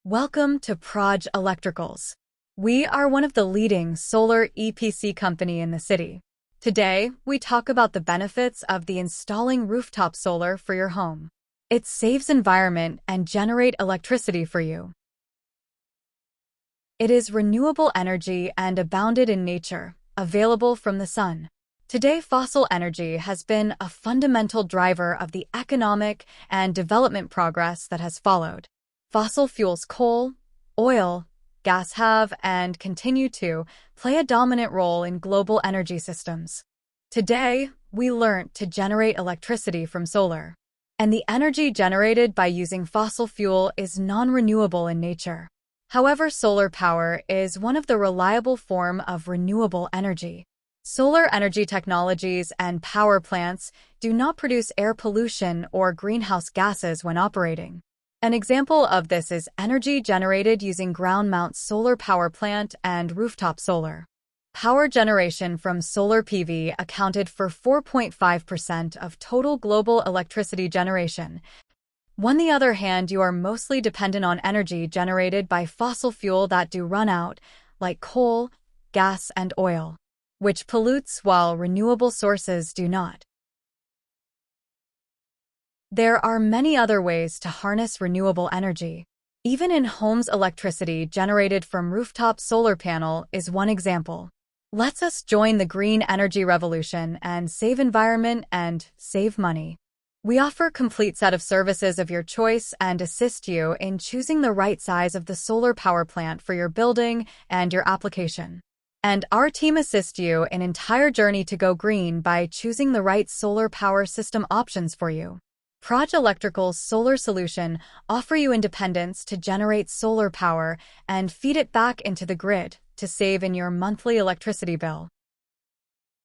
Welcome to Proj Electricals. We are one of the leading solar EPC company in the city. Today, we talk about the benefits of the installing rooftop solar for your home. It saves environment and generate electricity for you. It is renewable energy and abounded in nature, available from the sun. Today, fossil energy has been a fundamental driver of the economic and development progress that has followed. Fossil fuels coal, oil, gas have and continue to play a dominant role in global energy systems. Today, we learned to generate electricity from solar, and the energy generated by using fossil fuel is non-renewable in nature. However, solar power is one of the reliable form of renewable energy. Solar energy technologies and power plants do not produce air pollution or greenhouse gases when operating. An example of this is energy generated using ground-mount solar power plant and rooftop solar. Power generation from solar PV accounted for 4.5% of total global electricity generation. On the other hand, you are mostly dependent on energy generated by fossil fuel that do run out, like coal, gas, and oil, which pollutes while renewable sources do not. There are many other ways to harness renewable energy. Even in homes, electricity generated from rooftop solar panel is one example. Let's us join the green energy revolution and save environment and save money. We offer a complete set of services of your choice and assist you in choosing the right size of the solar power plant for your building and your application. And our team assists you in entire journey to go green by choosing the right solar power system options for you. Proj Electrical's solar solution offer you independence to generate solar power and feed it back into the grid to save in your monthly electricity bill.